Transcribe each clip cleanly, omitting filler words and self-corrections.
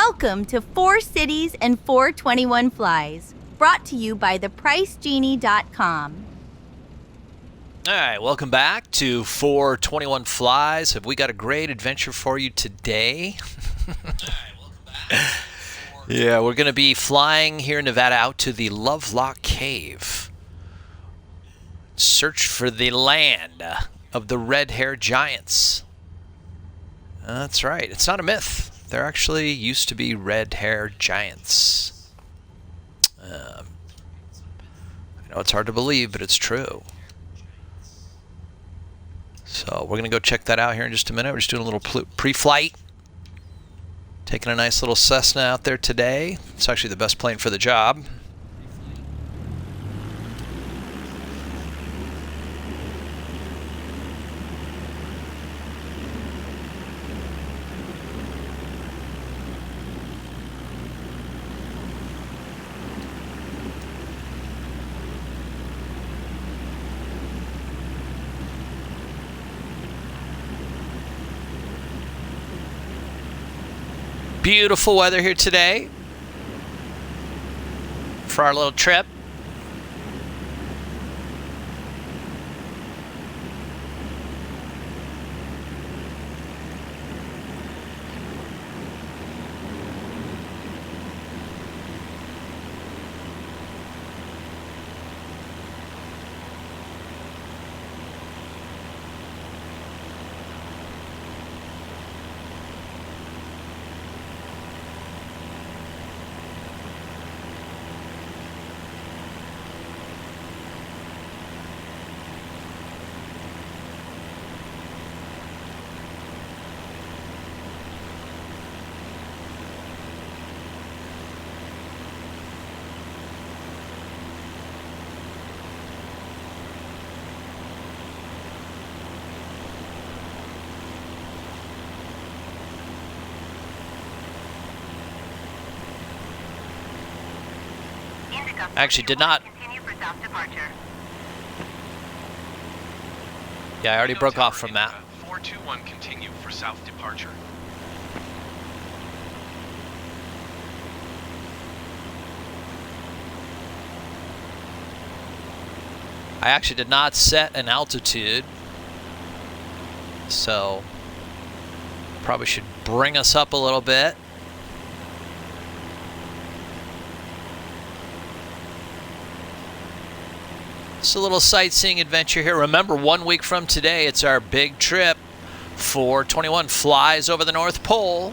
Welcome to 4 Cities and 421 Flies, brought to you by thepricegenie.com. All right, welcome back to 421 Flies. Have we got a great adventure for you today? Yeah, we're going to be flying here in Nevada out to the Lovelock Cave. Search for the land of the red-haired giants. That's right, it's not a myth. There actually used to be red-haired giants. I know it's hard to believe, but it's true. So we're going to go check that out here in just a minute. We're just doing a little pre-flight. Taking a nice little Cessna out there today. It's actually the best plane for the job. Beautiful weather here today for our little trip. Actually did not. Yeah, I already broke off from that. 421 continue for south departure. I actually did not set an altitude, so probably should bring us up a little bit. It's a little sightseeing adventure here. Remember, 1 week from today, it's our big trip. 421 Flies over the North Pole.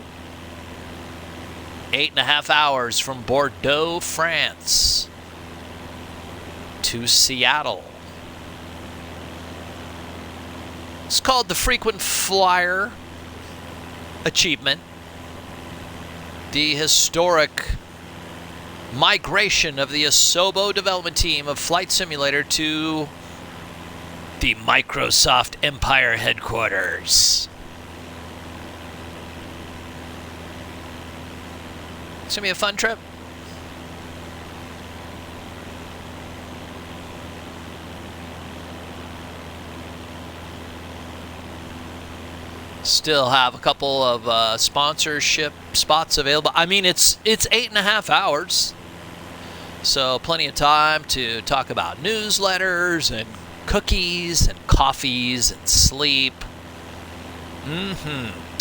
8.5 hours from Bordeaux, France to Seattle. It's called the Frequent Flyer Achievement. The historic migration of the Asobo development team of Flight Simulator to the Microsoft Empire headquarters. It's gonna be a fun trip. Still have a couple of sponsorship spots available. I mean, it's 8.5 hours. So plenty of time to talk about newsletters and cookies and coffees and sleep.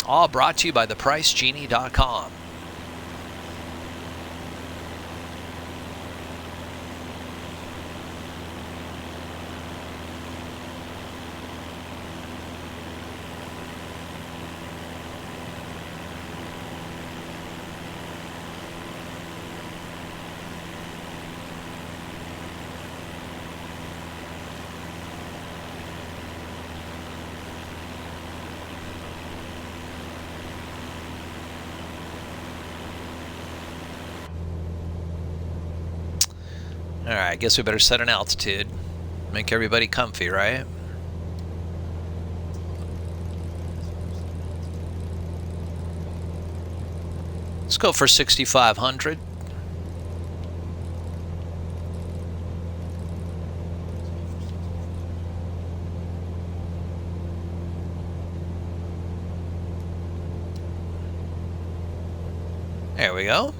All brought to you by thepricegenie.com. All right, I guess we better set an altitude. Make everybody comfy, right? Let's go for 6,500. There we go.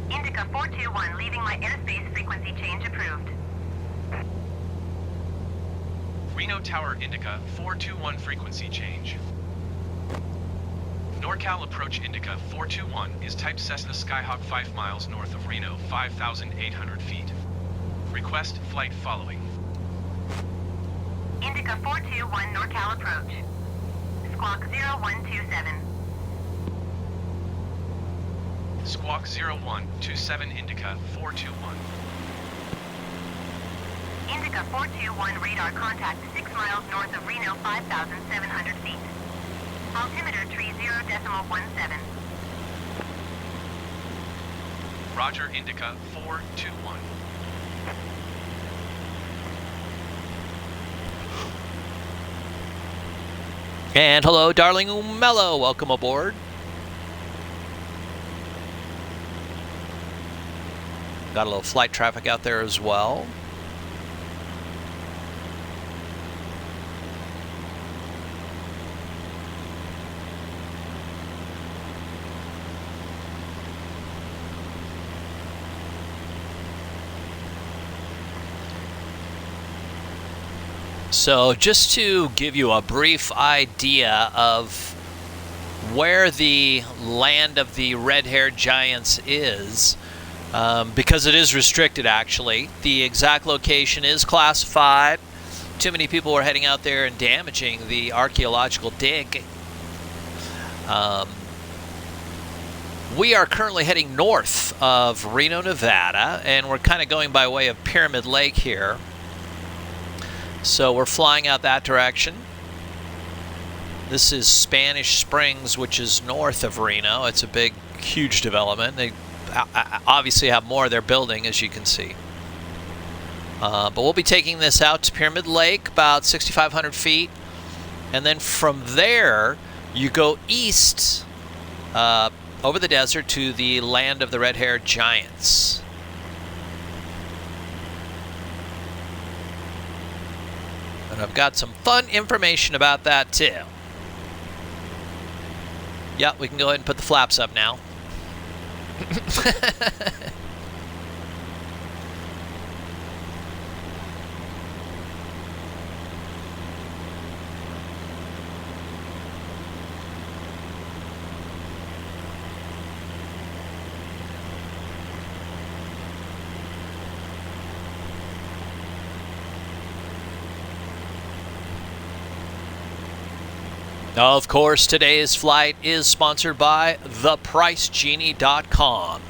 Indica 421, leaving my airspace frequency change approved. Reno Tower Indica 421 frequency change. NorCal approach Indica 421 is type Cessna Skyhawk 5 miles north of Reno, 5,800 feet. Request flight following. Indica 421, NorCal approach. Squawk 0127. Squawk 0127 Indica 421. Indica 421, radar contact 6 miles north of Reno, 5,700 feet. Altimeter tree 0.17. Roger, Indica 421. And hello, darling Mello. Welcome aboard. Got a little flight traffic out there as well. So just to give you a brief idea of where the land of the red-haired giants is, because it is restricted actually, the exact location is classified. Too many people are heading out there and damaging the archaeological dig. We are currently heading north of Reno, Nevada, and we're kind of going by way of Pyramid Lake here. So we're flying out that direction. This is Spanish Springs, which is north of Reno. It's a big, huge development. They obviously have more they're building, as you can see. But we'll be taking this out to Pyramid Lake, about 6,500 feet. And then from there, you go east over the desert to the land of the red-haired giants. And I've got some fun information about that too. Yeah, we can go ahead and put the flaps up now. Of course, today's flight is sponsored by thepricegenie.com.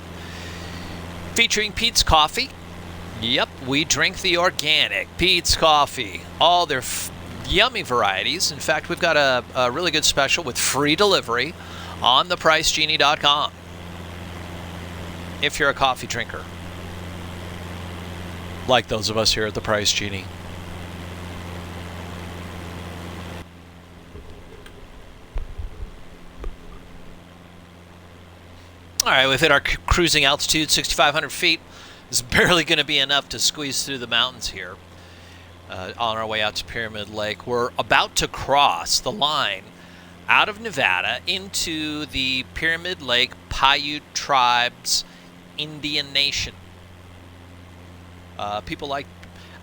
Featuring Pete's Coffee. Yep, we drink the organic Pete's Coffee. All their yummy varieties. In fact, we've got a really good special with free delivery on thepricegenie.com. If you're a coffee drinker. Like those of us here at The Price Genie. All right, we've hit our cruising altitude, 6,500 feet. It's barely going to be enough to squeeze through the mountains here on our way out to Pyramid Lake. We're about to cross the line out of Nevada into the Pyramid Lake Paiute Tribes Indian Nation. People like,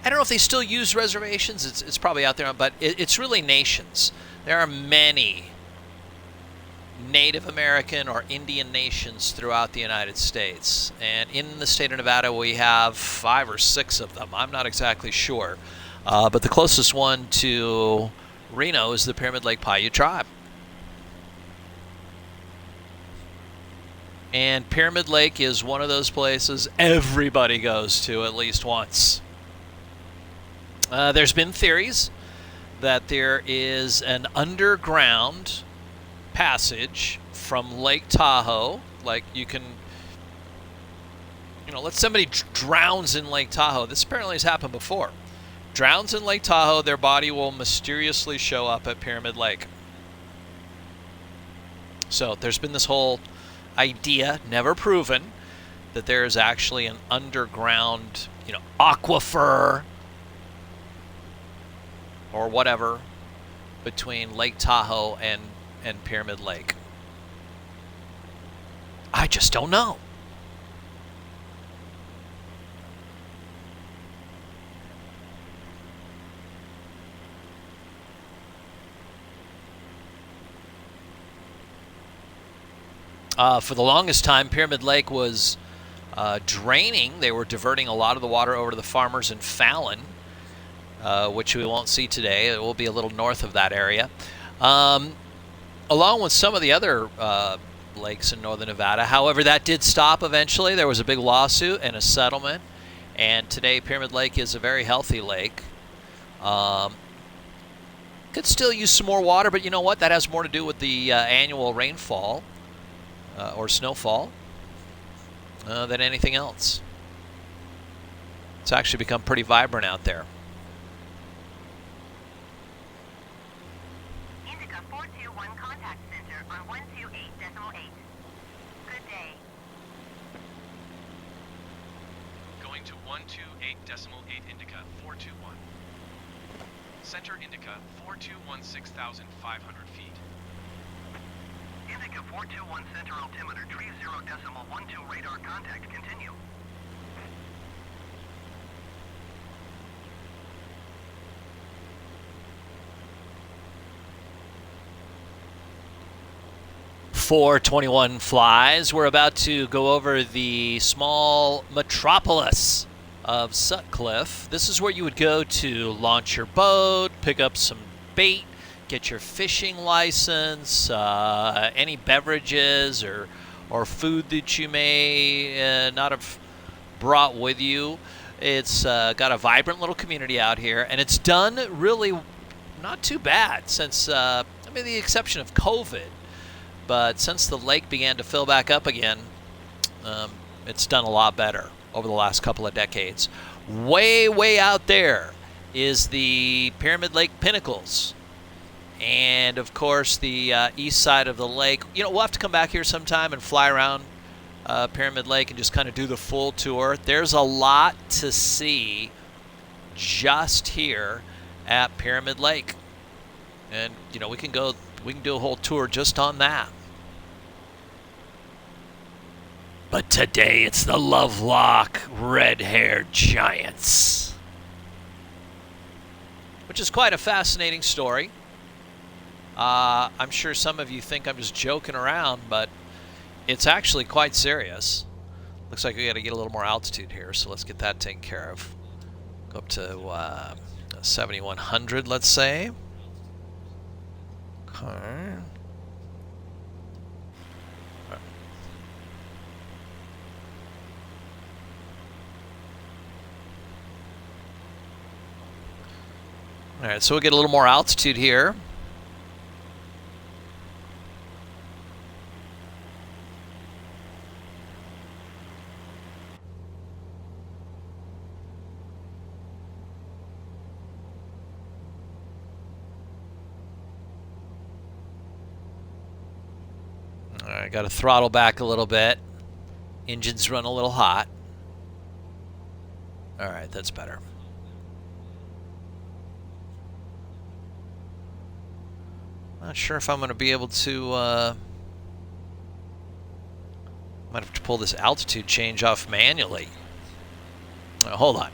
I don't know if they still use reservations. It's probably out there, but it's really nations. There are many Native American or Indian nations throughout the United States. And in the state of Nevada, we have 5 or 6 of them. I'm not exactly sure. But the closest one to Reno is the Pyramid Lake Paiute tribe. And Pyramid Lake is one of those places everybody goes to at least once. There's been theories that there is an underground passage from Lake Tahoe. Like you can, let's somebody drowns in Lake Tahoe. This apparently has happened before. Drowns in Lake Tahoe, their body will mysteriously show up at Pyramid Lake. So there's been this whole idea, never proven, that there is actually an underground, aquifer or whatever between Lake Tahoe and and Pyramid Lake? I just don't know. For the longest time, Pyramid Lake was draining. They were diverting a lot of the water over to the farmers in Fallon, which we won't see today. It will be a little north of that area. Along with some of the other lakes in northern Nevada. However, that did stop eventually. There was a big lawsuit and a settlement. And today, Pyramid Lake is a very healthy lake. Could still use some more water, but you know what? That has more to do with the annual rainfall or snowfall than anything else. It's actually become pretty vibrant out there. Indica 421 contact center on 128.8. Good day. Going to 128.8 Indica 421. Center Indica 421 6,500 feet. Indica 421 center altimeter 30.12 radar contact. Continue. .421 flies. We're about to go over the small metropolis of Sutcliffe. This is where you would go to launch your boat, pick up some bait, get your fishing license, any beverages or food that you may not have brought with you. It's got a vibrant little community out here, and it's done really not too bad since, I mean, the exception of COVID. But since the lake began to fill back up again, it's done a lot better over the last couple of decades. Way, way out there is the Pyramid Lake Pinnacles. And, of course, the east side of the lake. You know, we'll have to come back here sometime and fly around Pyramid Lake and just kind of do the full tour. There's a lot to see just here at Pyramid Lake. And, you know, we can do a whole tour just on that. But today it's the Lovelock red-haired giants, which is quite a fascinating story. I'm sure some of you think I'm just joking around, but it's actually quite serious. Looks like we got to get a little more altitude here, so let's get that taken care of. Go up to 7,100, let's say. Okay. All right, so we'll get a little more altitude here. All right, got to throttle back a little bit. Engines run a little hot. All right, that's better. Not sure if I'm going to be able to, might have to pull this altitude change off manually. Hold on.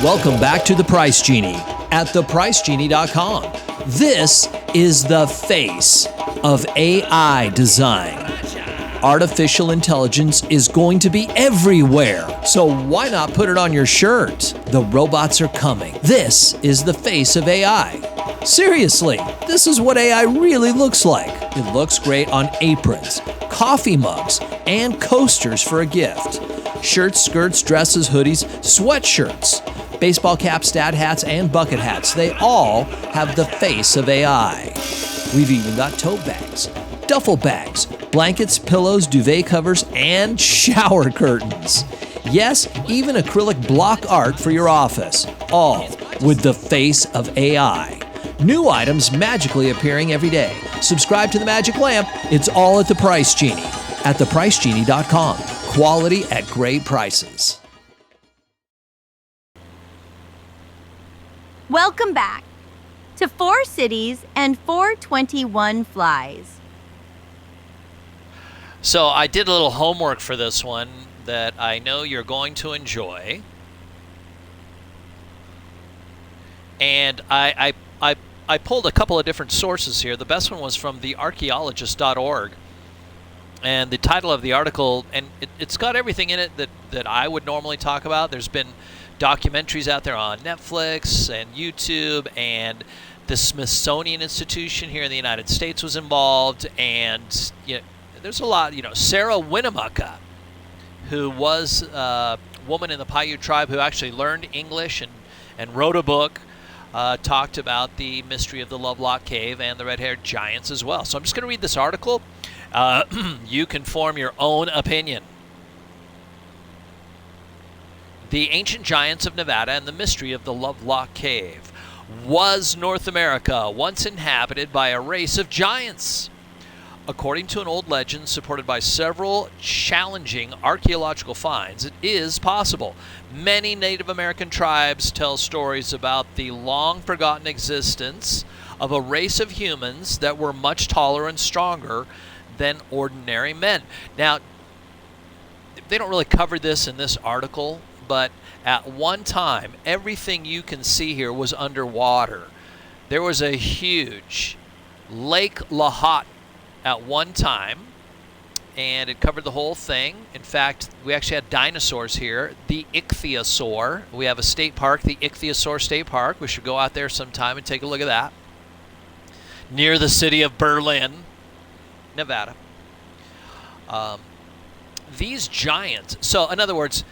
Welcome back to The Price Genie at thepricegenie.com. This is the face of AI design. Artificial intelligence is going to be everywhere, so why not put it on your shirt? The robots are coming. This is the face of AI. Seriously, this is what AI really looks like. It looks great on aprons, coffee mugs, and coasters for a gift. Shirts, skirts, dresses, hoodies, sweatshirts, baseball caps, dad hats, and bucket hats. They all have the face of AI. We've even got tote bags, duffel bags, blankets, pillows, duvet covers, and shower curtains. Yes, even acrylic block art for your office, all with the face of AI. New items magically appearing every day. Subscribe to the Magic Lamp. It's all at The Price Genie at thepricegenie.com. Quality at great prices. Welcome back. to 4 cities and 421 flies. So I did a little homework for this one that I know you're going to enjoy. And I pulled a couple of different sources here. The best one was from thearchaeologist.org. And the title of the article, and it's got everything in it that I would normally talk about. There's been documentaries out there on Netflix and YouTube, and the Smithsonian Institution here in the United States was involved, and there's a lot. Sarah Winnemucca, who was a woman in the Paiute tribe who actually learned English and wrote a book, talked about the mystery of the Lovelock Cave and the red-haired giants as well. So I'm just going to read this article. You can form your own opinion. The ancient giants of Nevada and the mystery of the Lovelock Cave. Was North America once inhabited by a race of giants? According to an old legend supported by several challenging archaeological finds, it is possible. Many Native American tribes tell stories about the long-forgotten existence of a race of humans that were much taller and stronger than ordinary men. Now, they don't really cover this in this article, but at one time, everything you can see here was underwater. There was a huge Lake Lahat at one time, and it covered the whole thing. In fact, we actually had dinosaurs here, the ichthyosaur. We have a state park, the Ichthyosaur State Park. We should go out there sometime and take a look at that. Near the city of Berlin, Nevada. These giants, so in other words,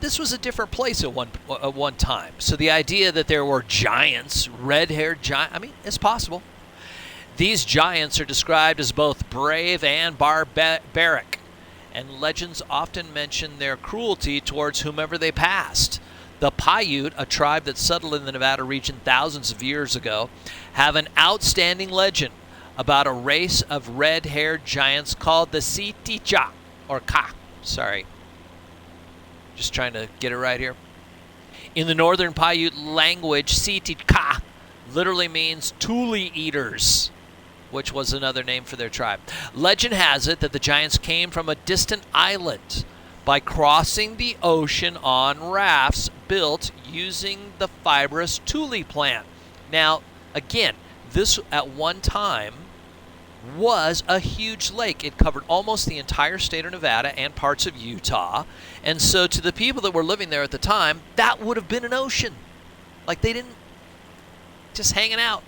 this was a different place at one time. So the idea that there were giants, red-haired giants, I mean, it's possible. These giants are described as both brave and barbaric, and legends often mention their cruelty towards whomever they passed. The Paiute, a tribe that settled in the Nevada region thousands of years ago, have an outstanding legend about a race of red-haired giants called the Siticha, or Ka, sorry. Just trying to get it right here. In the northern Paiute language, Siticha literally means tule eaters, which was another name for their tribe. Legend has it that the giants came from a distant island by crossing the ocean on rafts built using the fibrous tule plant. Now, again, this at one time was a huge lake. It covered almost the entire state of Nevada and parts of Utah. And so to the people that were living there at the time, that would have been an ocean. Like they didn't just hanging out.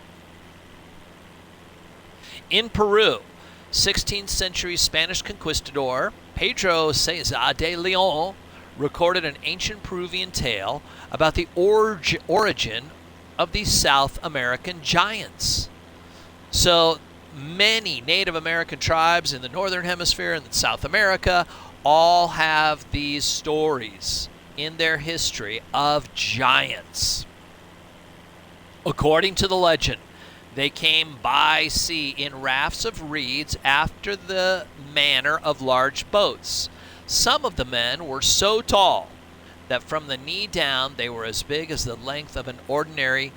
In Peru, 16th century Spanish conquistador Pedro César de Leon recorded an ancient Peruvian tale about the origin of the South American giants. So many Native American tribes in the Northern Hemisphere and South America all have these stories in their history of giants. According to the legend, they came by sea in rafts of reeds after the manner of large boats. Some of the men were so tall that from the knee down they were as big as the length of an ordinary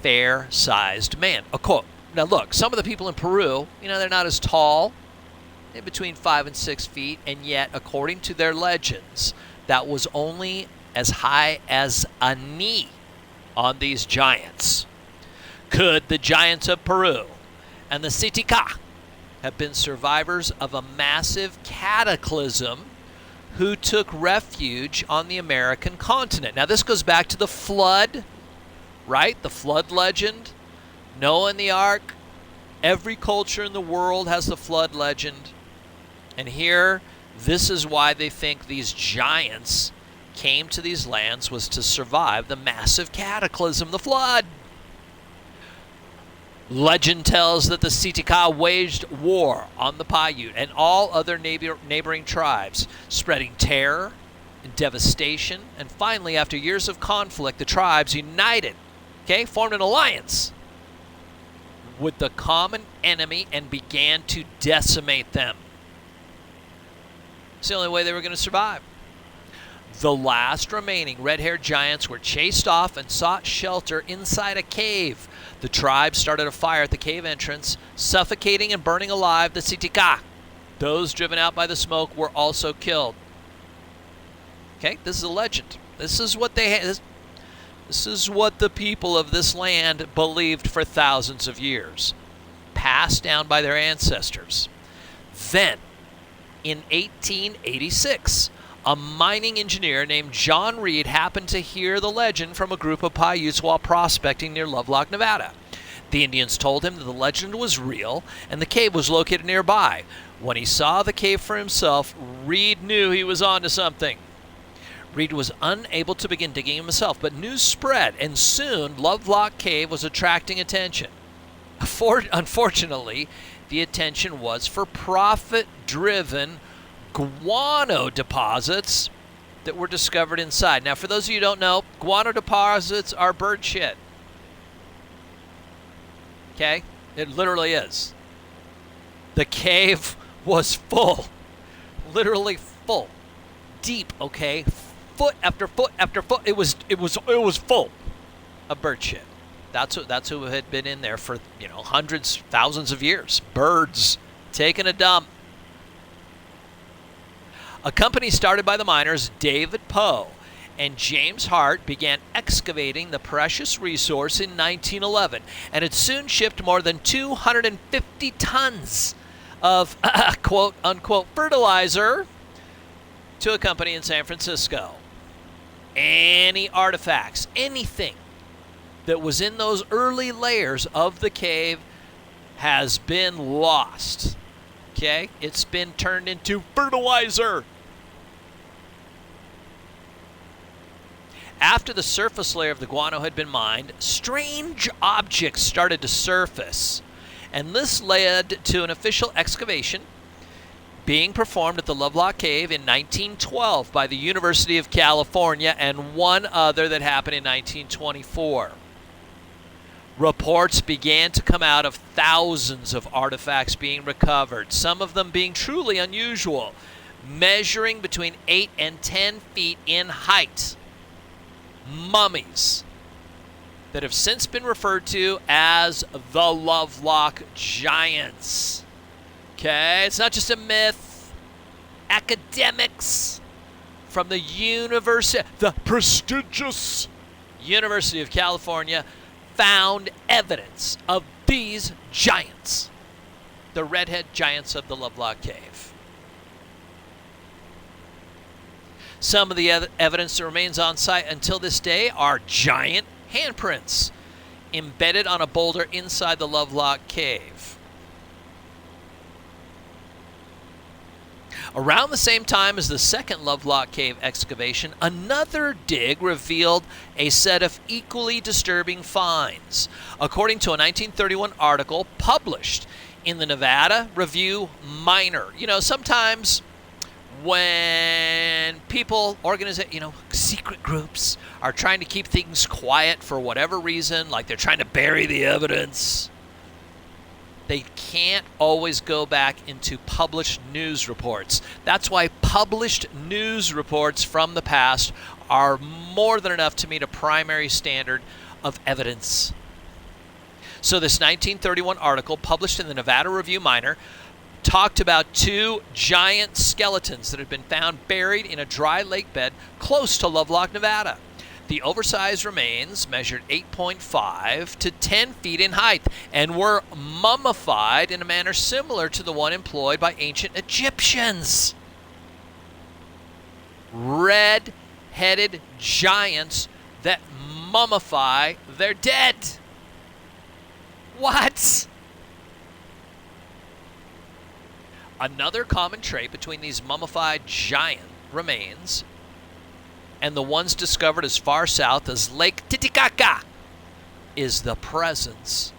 fair-sized man. Now look, some of the people in Peru, they're not as tall, in between 5 and 6 feet, and yet, according to their legends, that was only as high as a knee on these giants. Could the giants of Peru and the Sitica have been survivors of a massive cataclysm who took refuge on the American continent? Now, this goes back to the flood, right? The flood legend. Noah and the ark. Every culture in the world has the flood legend. And here, this is why they think these giants came to these lands, was to survive the massive cataclysm, the flood. Legend tells that the Sitica waged war on the Paiute and all other neighboring tribes, spreading terror and devastation. And finally, after years of conflict, the tribes united, formed an alliance with the common enemy and began to decimate them. It's the only way they were going to survive. The last remaining red-haired giants were chased off and sought shelter inside a cave. The tribe started a fire at the cave entrance, suffocating and burning alive the Sitika. Those driven out by the smoke were also killed. Okay, this is a legend. This is what this is what the people of this land believed for thousands of years, passed down by their ancestors. Then, in 1886, a mining engineer named John Reed happened to hear the legend from a group of Paiutes while prospecting near Lovelock, Nevada. The Indians told him that the legend was real and the cave was located nearby. When he saw the cave for himself, Reed knew he was onto something. Reed was unable to begin digging himself, but news spread, and soon Lovelock Cave was attracting attention. Unfortunately, the attention was for profit-driven guano deposits that were discovered inside. Now, for those of you who don't know, guano deposits are bird shit. Okay? It literally is. The cave was full. Literally full. Deep, okay? Foot after foot after foot. It was full of bird shit. That's who had been in there for, hundreds, thousands of years. Birds taking a dump. A company started by the miners David Poe and James Hart began excavating the precious resource in 1911, and it soon shipped more than 250 tons of quote-unquote fertilizer to a company in San Francisco. Any artifacts, anything that was in those early layers of the cave has been lost. Okay? It's been turned into fertilizer. After the surface layer of the guano had been mined, strange objects started to surface, and this led to an official excavation being performed at the Lovelock Cave in 1912 by the University of California and one other that happened in 1924. Reports began to come out of thousands of artifacts being recovered, some of them being truly unusual, measuring between 8 and 10 feet in height. Mummies that have since been referred to as the Lovelock Giants. Okay, it's not just a myth. Academics from the prestigious University of California found evidence of these giants, the redhead giants of the Lovelock Cave. Some of the evidence that remains on site until this day are giant handprints embedded on a boulder inside the Lovelock Cave. Around the same time as the second Lovelock Cave excavation, another dig revealed a set of equally disturbing finds. According to a 1931 article published in the Nevada Review Minor, sometimes when people, secret groups are trying to keep things quiet for whatever reason, like they're trying to bury the evidence, they can't always go back into published news reports. That's why published news reports from the past are more than enough to meet a primary standard of evidence. So this 1931 article published in the Nevada Review Minor talked about two giant skeletons that had been found buried in a dry lake bed close to Lovelock, Nevada. The oversized remains measured 8.5 to 10 feet in height and were mummified in a manner similar to the one employed by ancient Egyptians. Red-headed giants that mummify their dead. What? Another common trait between these mummified giant remains and the ones discovered as far south as Lake Titicaca is the presence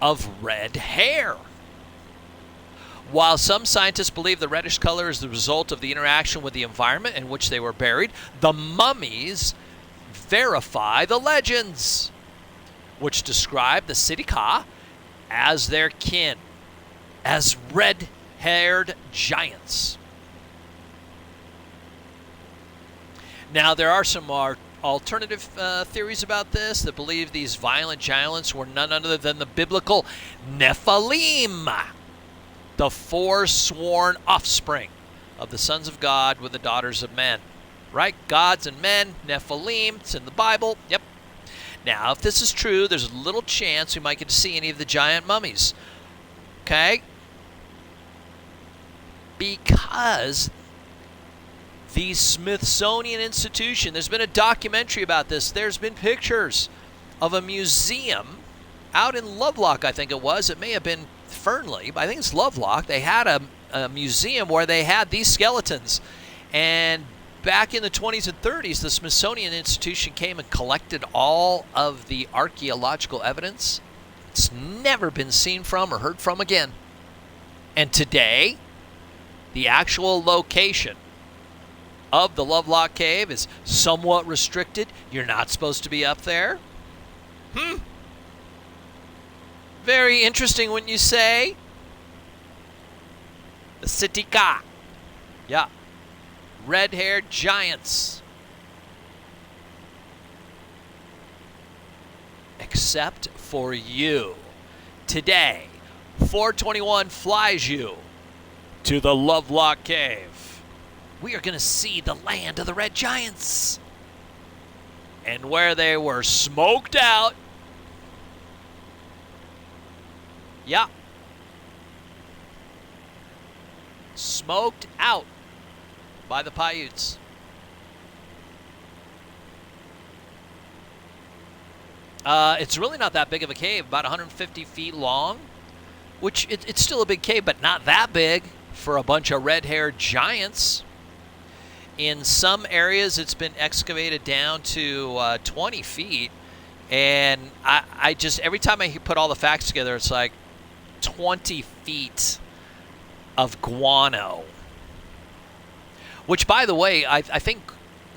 of red hair. While some scientists believe the reddish color is the result of the interaction with the environment in which they were buried, the mummies verify the legends, which describe the Sitika as their kin, as red-haired giants. Now, there are some alternative theories about this that believe these violent giants were none other than the biblical Nephilim, the forsworn offspring of the sons of God with the daughters of men. Right? Gods and men, Nephilim, it's in the Bible. Yep. Now, if this is true, there's a little chance we might get to see any of the giant mummies. Okay? Because the Smithsonian Institution, there's been a documentary about this. There's been pictures of a museum out in Lovelock, I think it was. It may have been Fernley, but I think it's Lovelock. They had a museum where they had these skeletons. And back in the 20s and 30s, the Smithsonian Institution came and collected all of the archaeological evidence. It's never been seen from or heard from again. And today, the actual location of the Lovelock Cave is somewhat restricted. You're not supposed to be up there. Very interesting, wouldn't you say? The Sitika. Yeah. Red-haired giants. Except for you. Today, 421 flies you to the Lovelock Cave. We are going to see the land of the red giants. And where they were smoked out. Yeah. Smoked out by the Paiutes. It's really not that big of a cave, about 150 feet long, which it's still a big cave, but not that big for a bunch of red-haired giants. In some areas, it's been excavated down to 20 feet, and I just, every time I put all the facts together, it's like 20 feet of guano. Which, by the way, I think,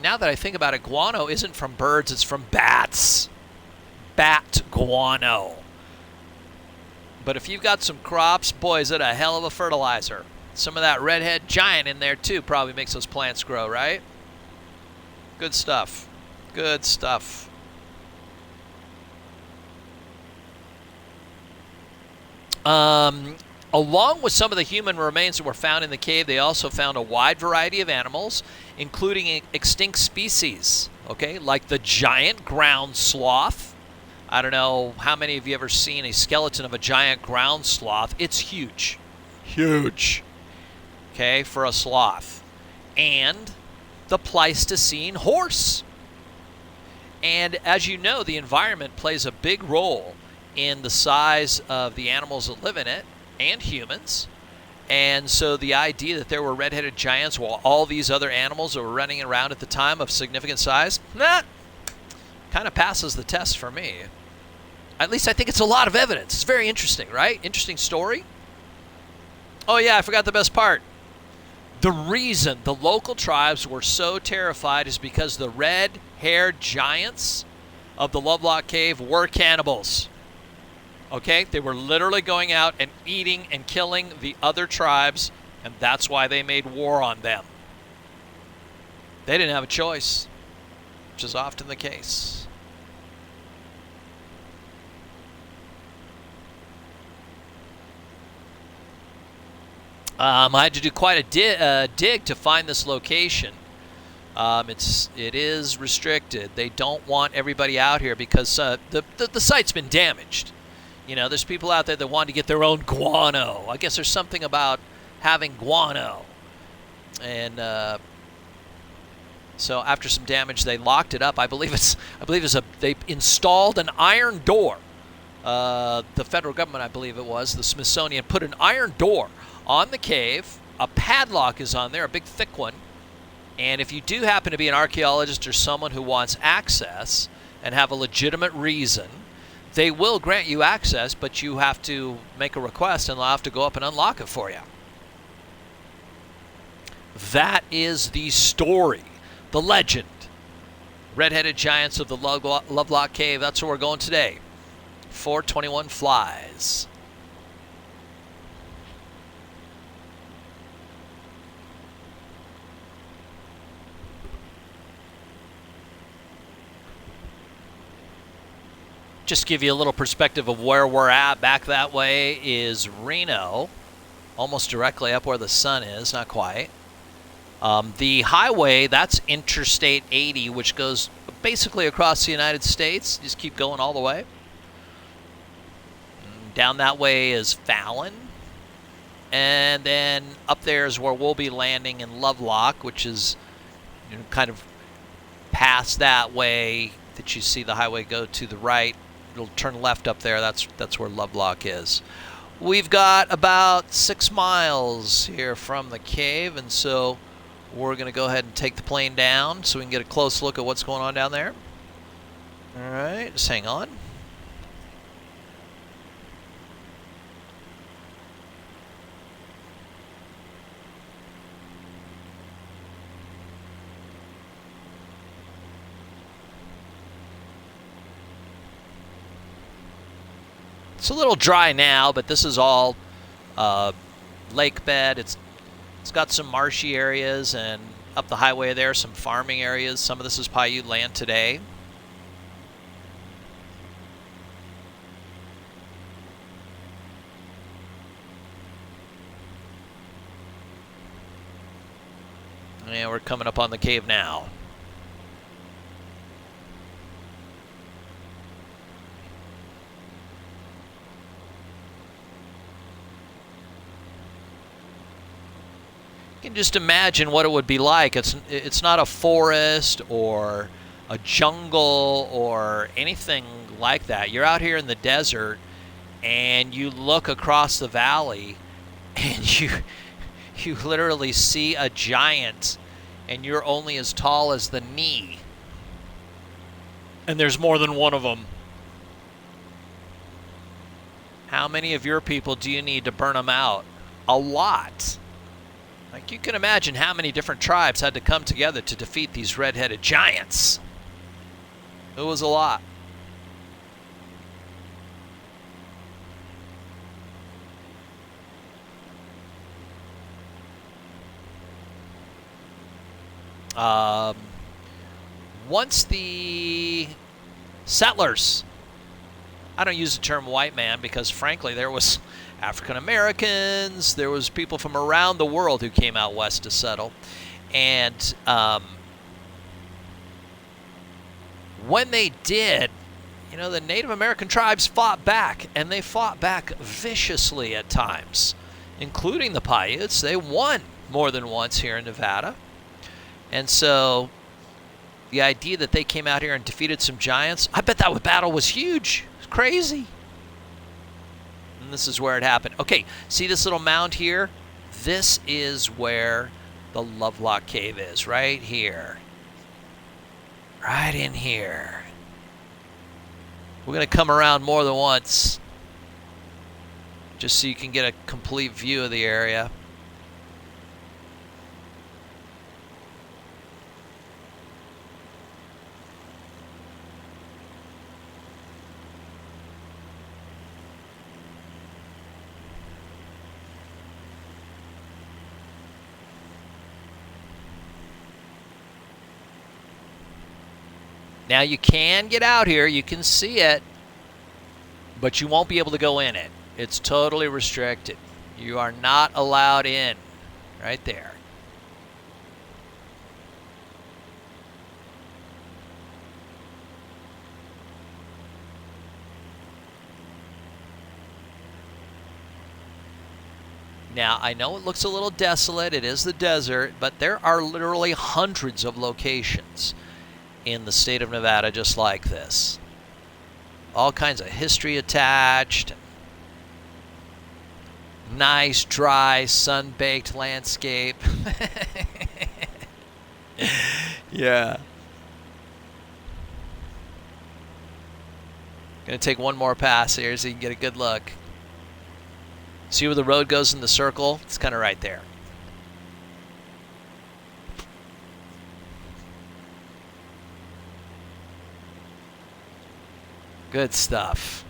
now that I think about it, guano isn't from birds, it's from bats. Bat guano. But if you've got some crops, boy, is it a hell of a fertilizer. Some of that redhead giant in there, too, probably makes those plants grow, right? Good stuff. Good stuff. Along with some of the human remains that were found in the cave, they also found a wide variety of animals, including extinct species, okay, like the giant ground sloth. I don't know how many of you ever seen a skeleton of a giant ground sloth. It's huge. Huge. Okay, for a sloth. And the Pleistocene horse. And as you know, the environment plays a big role in the size of the animals that live in it, and humans. And so the idea that there were red-headed giants while all these other animals that were running around at the time of significant size, kind of passes the test for me. At least I think it's a lot of evidence. It's very interesting, right? Interesting story. Oh yeah, I forgot the best part. The reason the local tribes were so terrified is because the red-haired giants of the Lovelock Cave were cannibals. Okay, they were literally going out and eating and killing the other tribes, and that's why they made war on them. They didn't have a choice, which is often the case. I had to do quite a dig to find this location. It is restricted. They don't want everybody out here because the site's been damaged. You know, there's people out there that want to get their own guano. I guess there's something about having guano. And so after some damage, they locked it up. I believe they installed an iron door. The federal government, I believe it was, the Smithsonian, put an iron door on the cave. A padlock is on there, a big thick one. And if you do happen to be an archaeologist or someone who wants access and have a legitimate reason, they will grant you access, but you have to make a request and they'll have to go up and unlock it for you. That is the story, the legend. Red-headed giants of the Lovelock Cave. That's where we're going today. 421 flies. Just give you a little perspective of where we're at. Back that way is Reno, almost directly up where the sun is, not quite. The highway, that's Interstate 80, which goes basically across the United States. Just keep going all the way. Down that way is Fallon. And then up there is where we'll be landing in Lovelock, which is kind of past that way that you see the highway go to the right. It'll turn left up there. That's where Lovelock is. We've got about 6 miles here from the cave, and so we're going to go ahead and take the plane down so we can get a close look at what's going on down there. All right, just hang on. It's a little dry now, but this is all lake bed. It's got some marshy areas, and up the highway there, some farming areas. Some of this is Paiute land today. And we're coming up on the cave now. You can just imagine what it would be like. It's not a forest or a jungle or anything like that. You're out here in the desert, and you look across the valley, and you literally see a giant, and you're only as tall as the knee. And there's more than one of them. How many of your people do you need to burn them out? A lot. Like, you can imagine how many different tribes had to come together to defeat these red-headed giants. It was a lot. Once the settlers, I don't use the term white man because, frankly, there was African Americans, there was people from around the world who came out west to settle. And when they did, the Native American tribes fought back, and they fought back viciously at times, including the Paiutes. They won more than once here in Nevada. And so the idea that they came out here and defeated some giants, I bet that battle was huge. It's crazy. And this is where it happened. Okay, see this little mound here? This is where the Lovelock Cave is, right here. Right in here. We're going to come around more than once, just so you can get a complete view of the area. Now, you can get out here, you can see it, but you won't be able to go in it. It's totally restricted. You are not allowed in, right there. Now, I know it looks a little desolate, it is the desert, but there are literally hundreds of locations in the state of Nevada just like this. All kinds of history attached. Nice, dry, sun-baked landscape. Yeah. Gonna take one more pass here so you can get a good look. See where the road goes in the circle? It's kind of right there. Good stuff.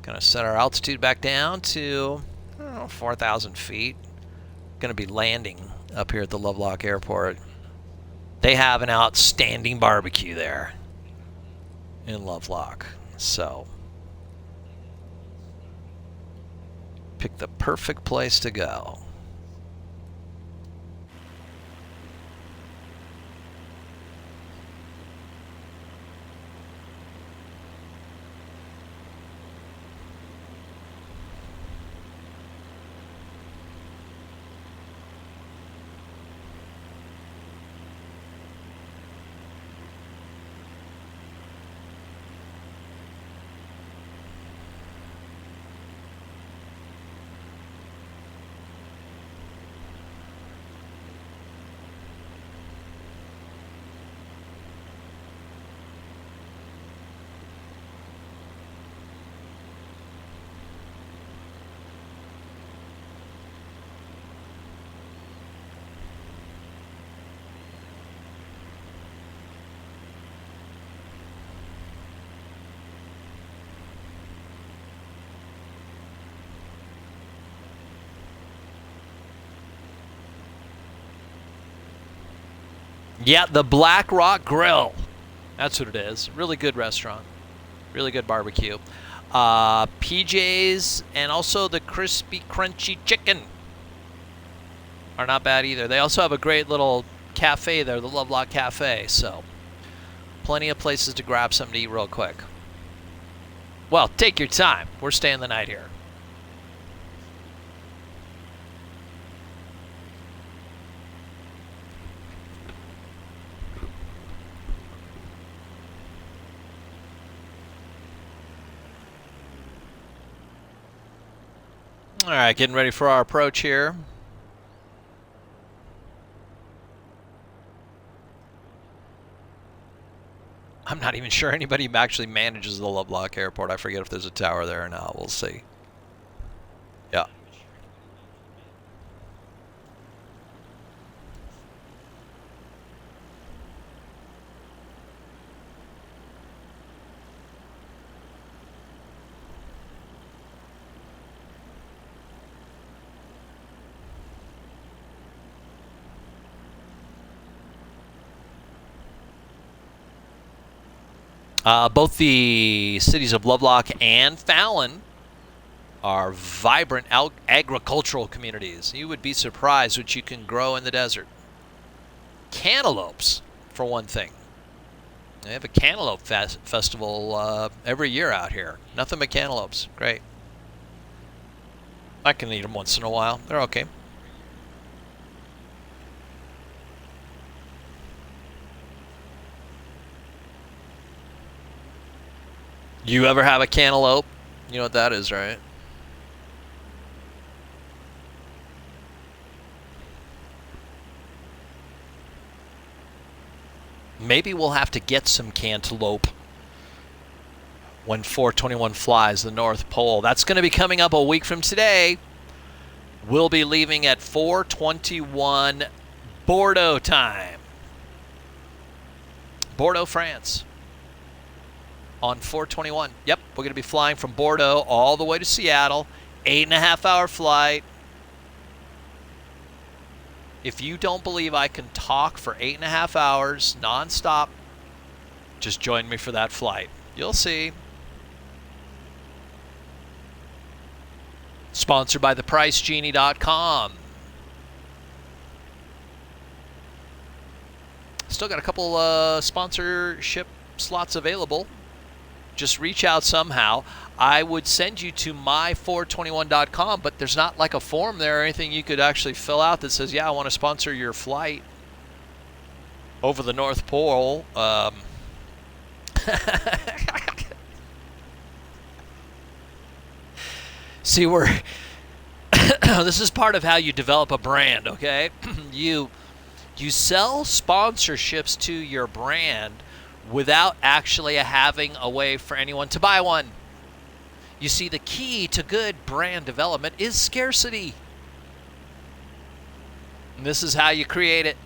Gonna set our altitude back down to, I don't know, 4,000 feet. Gonna be landing up here at the Lovelock Airport. They have an outstanding barbecue there in Lovelock. So, pick the perfect place to go. Yeah, the Black Rock Grill. That's what it is. Really good restaurant. Really good barbecue. PJs and also the crispy, crunchy chicken are not bad either. They also have a great little cafe there, the Lovelock Cafe. So, plenty of places to grab something to eat real quick. Well, take your time. We're staying the night here. All right, getting ready for our approach here. I'm not even sure anybody actually manages the Lovelock Airport. I forget if there's a tower there or not. We'll see. Yeah. Both the cities of Lovelock and Fallon are vibrant agricultural communities. You would be surprised what you can grow in the desert. Cantaloupes, for one thing. They have a cantaloupe festival every year out here. Nothing but cantaloupes. Great. I can eat them once in a while. They're okay. You ever have a cantaloupe? You know what that is, right? Maybe we'll have to get some cantaloupe when 421 flies the North Pole. That's going to be coming up a week from today. We'll be leaving at 421 Bordeaux time. Bordeaux, France. On 421. Yep, we're going to be flying from Bordeaux all the way to Seattle. 8.5-hour flight. If you don't believe I can talk for 8.5 hours nonstop, just join me for that flight. You'll see. Sponsored by thepricegenie.com. Still got a couple sponsorship slots available. Just reach out somehow. I would send you to my421.com, but there's not like a form there or anything you could actually fill out that says, yeah, I want to sponsor your flight over the North Pole. See, this is part of how you develop a brand, okay? You sell sponsorships to your brand without actually having a way for anyone to buy one. You see, the key to good brand development is scarcity. And this is how you create it.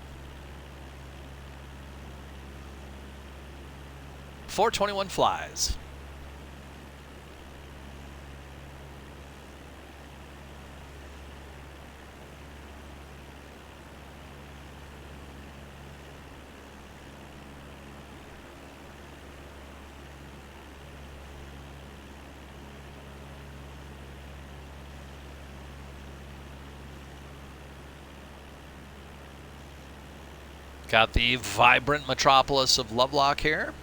421 flies. Got the vibrant metropolis of Lovelock here.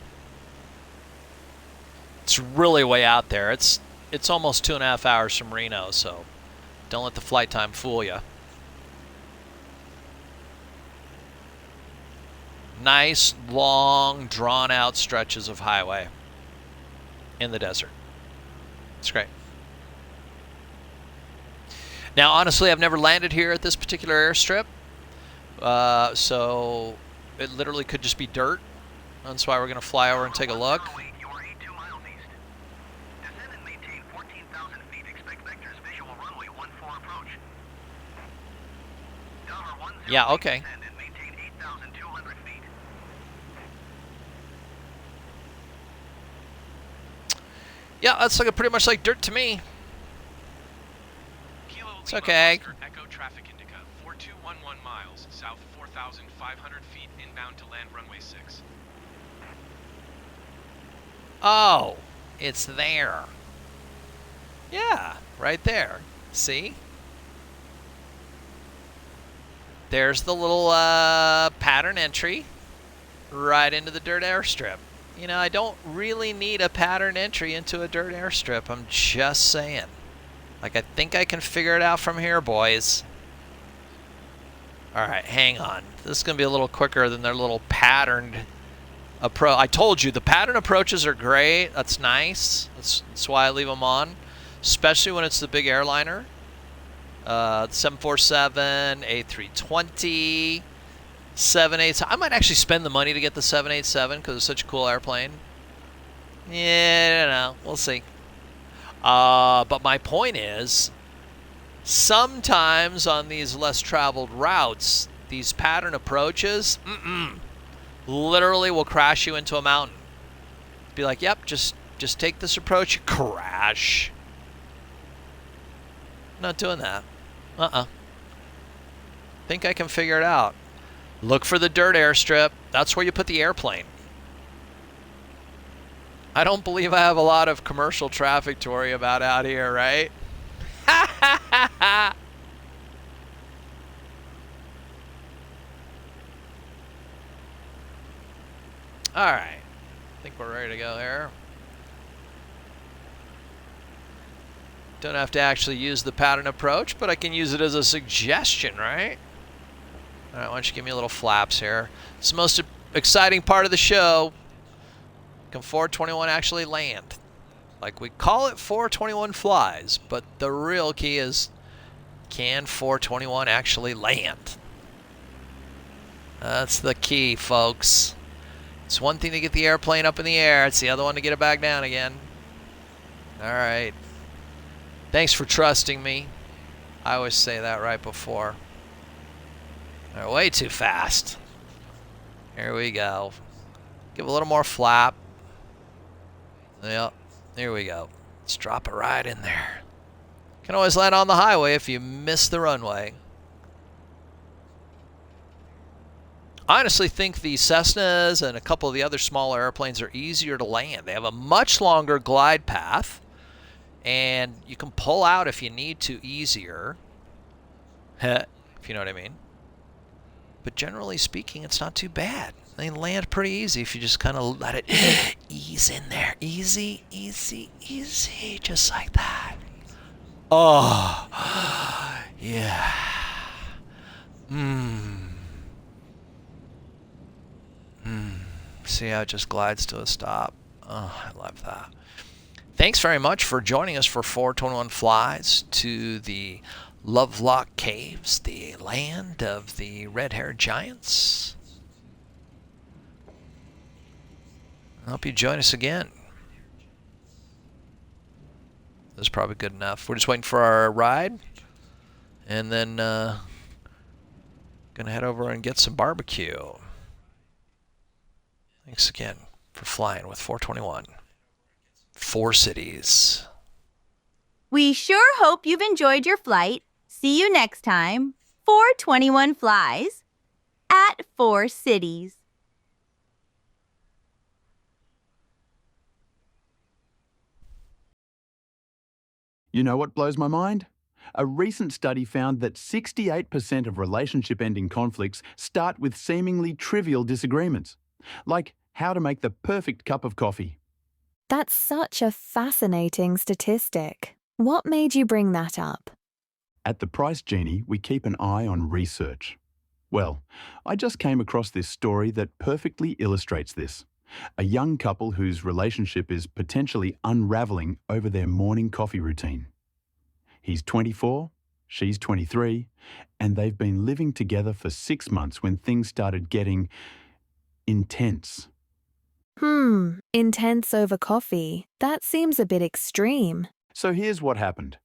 It's really way out there. It's almost 2.5 hours from Reno, so don't let the flight time fool you. Nice, long, drawn-out stretches of highway in the desert. It's great. Now, honestly, I've never landed here at this particular airstrip, so it literally could just be dirt. That's why we're going to fly over and take a look. You are 82 miles east. Descend and maintain 14,000 feet. Expect vectors visual runway 14 approach. Tower 10 Yeah, okay. descend and maintain 8,200 feet. Yeah, that's like pretty much like dirt to me. Kilo It's Lima okay. Oscar Echo Traffic Indica, 4211 miles, south 4,500 feet, inbound to land runway 6. Oh, it's there. Yeah, right there. See? There's the little pattern entry right into the dirt airstrip. You know, I don't really need a pattern entry into a dirt airstrip. I'm just saying. Like, I think I can figure it out from here, boys. All right, hang on. This is going to be a little quicker than their little patterned approach. I told you, the pattern approaches are great. That's nice. That's why I leave them on, especially when it's the big airliner. 747, A320, 787. I might actually spend the money to get the 787 because it's such a cool airplane. Yeah, I don't know. We'll see. But my point is, sometimes on these less traveled routes, these pattern approaches, literally will crash you into a mountain. Be like, yep, just take this approach. Crash. Not doing that. Think I can figure it out. Look for the dirt airstrip. That's where you put the airplane. I don't believe I have a lot of commercial traffic to worry about out here, right? All right. I think we're ready to go here. Don't have to actually use the pattern approach, but I can use it as a suggestion, right? All right, why don't you give me a little flaps here. It's the most exciting part of the show. Can 421 actually land? Like, we call it 421 flies, but the real key is, can 421 actually land? That's the key, folks. It's one thing to get the airplane up in the air. It's the other one to get it back down again. All right. Thanks for trusting me. I always say that right before. They're way too fast. Here we go. Give a little more flap. Yep. Here we go. Let's drop it right in there. Can always land on the highway if you miss the runway. I honestly think the Cessnas and a couple of the other smaller airplanes are easier to land. They have a much longer glide path, and you can pull out if you need to easier, if you know what I mean. But generally speaking, it's not too bad. They land pretty easy if you just kind of let it ease in there. Easy, easy, easy, just like that. Oh, yeah. See how it just glides to a stop? Oh, I love that. Thanks very much for joining us for 421 Flies to the Lovelock Caves, the land of the red-haired giants. I hope you join us again. This is probably good enough. We're just waiting for our ride, and then gonna head over and get some barbecue. Thanks again for flying with 421. 4 cities. We sure hope you've enjoyed your flight. See you next time. 421 Flies at 4 cities. You know what blows my mind? A recent study found that 68% of relationship-ending conflicts start with seemingly trivial disagreements, like how to make the perfect cup of coffee. That's such a fascinating statistic. What made you bring that up? At the Price Genie, we keep an eye on research. Well, I just came across this story that perfectly illustrates this. A young couple whose relationship is potentially unraveling over their morning coffee routine. He's 24, she's 23, and they've been living together for 6 months when things started getting intense. Intense over coffee. That seems a bit extreme. So here's what happened.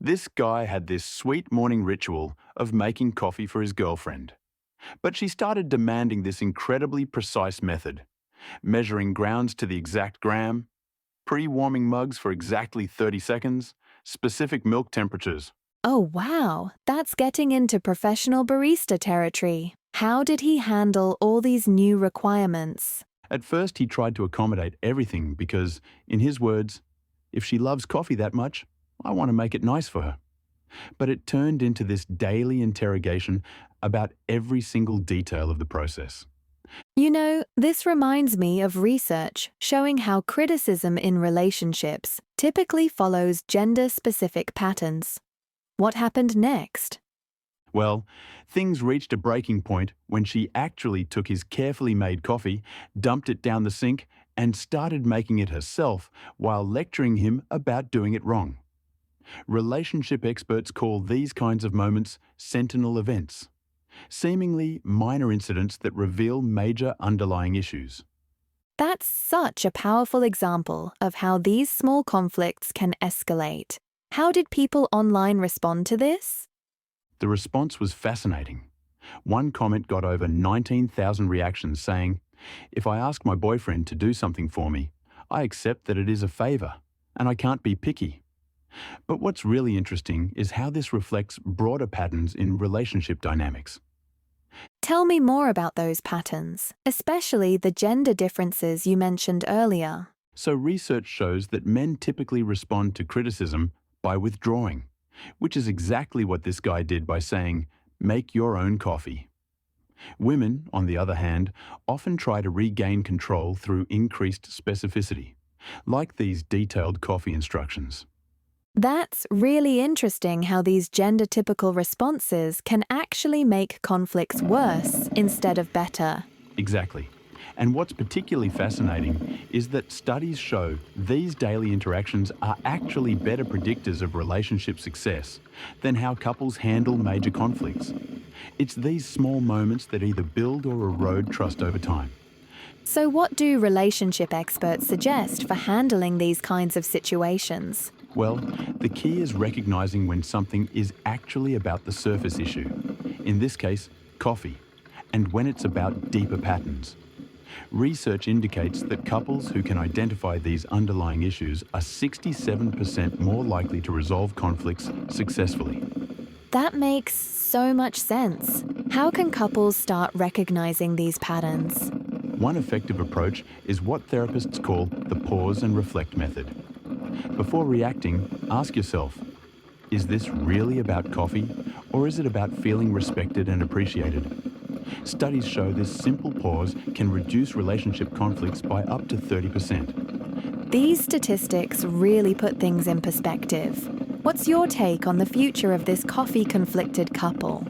This guy had this sweet morning ritual of making coffee for his girlfriend. But she started demanding this incredibly precise method, measuring grounds to the exact gram, pre-warming mugs for exactly 30 seconds, specific milk temperatures. Oh wow, that's getting into professional barista territory. How did he handle all these new requirements? At first, he tried to accommodate everything because, in his words, if she loves coffee that much, I want to make it nice for her. But it turned into this daily interrogation about every single detail of the process. You know, this reminds me of research showing how criticism in relationships typically follows gender-specific patterns. What happened next? Well, things reached a breaking point when she actually took his carefully made coffee, dumped it down the sink, and started making it herself while lecturing him about doing it wrong. Relationship experts call these kinds of moments sentinel events, seemingly minor incidents that reveal major underlying issues. That's such a powerful example of how these small conflicts can escalate. How did people online respond to this? The response was fascinating. One comment got over 19,000 reactions saying, "If I ask my boyfriend to do something for me, I accept that it is a favor, and I can't be picky." But what's really interesting is how this reflects broader patterns in relationship dynamics. Tell me more about those patterns, especially the gender differences you mentioned earlier. So research shows that men typically respond to criticism by withdrawing, which is exactly what this guy did by saying, "Make your own coffee." Women, on the other hand, often try to regain control through increased specificity, like these detailed coffee instructions. That's really interesting how these gender-typical responses can actually make conflicts worse instead of better. Exactly. And what's particularly fascinating is that studies show these daily interactions are actually better predictors of relationship success than how couples handle major conflicts. It's these small moments that either build or erode trust over time. So what do relationship experts suggest for handling these kinds of situations? Well, the key is recognizing when something is actually about the surface issue, in this case, coffee, and when it's about deeper patterns. Research indicates that couples who can identify these underlying issues are 67% more likely to resolve conflicts successfully. That makes so much sense. How can couples start recognizing these patterns? One effective approach is what therapists call the pause and reflect method. Before reacting, ask yourself, is this really about coffee, or is it about feeling respected and appreciated? Studies show this simple pause can reduce relationship conflicts by up to 30%. These statistics really put things in perspective. What's your take on the future of this coffee-conflicted couple?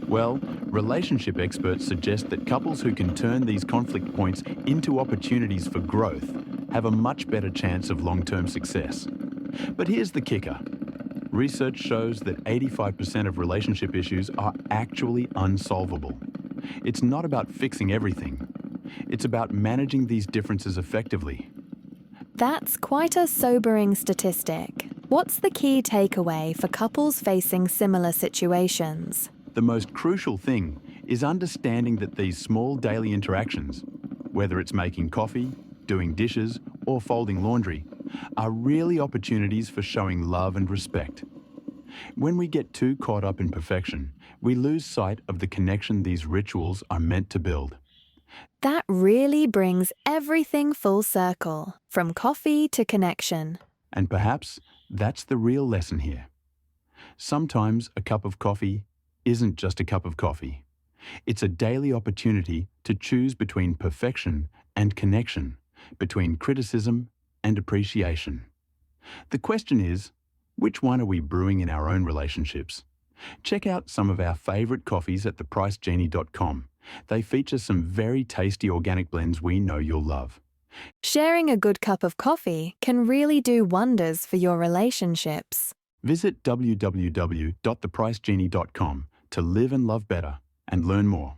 Well, relationship experts suggest that couples who can turn these conflict points into opportunities for growth have a much better chance of long-term success. But here's the kicker. Research shows that 85% of relationship issues are actually unsolvable. It's not about fixing everything. It's about managing these differences effectively. That's quite a sobering statistic. What's the key takeaway for couples facing similar situations? The most crucial thing is understanding that these small daily interactions, whether it's making coffee, doing dishes, or folding laundry, are really opportunities for showing love and respect. When we get too caught up in perfection, we lose sight of the connection these rituals are meant to build. That really brings everything full circle, from coffee to connection. And perhaps that's the real lesson here. sometimes a cup of coffee isn't just a cup of coffee. It's a daily opportunity to choose between perfection and connection, between criticism and appreciation. The question is, which one are we brewing in our own relationships? Check out some of our favourite coffees at thepricegenie.com. They feature some very tasty organic blends we know you'll love. Sharing a good cup of coffee can really do wonders for your relationships. Visit www.thepricegenie.com to live and love better and learn more.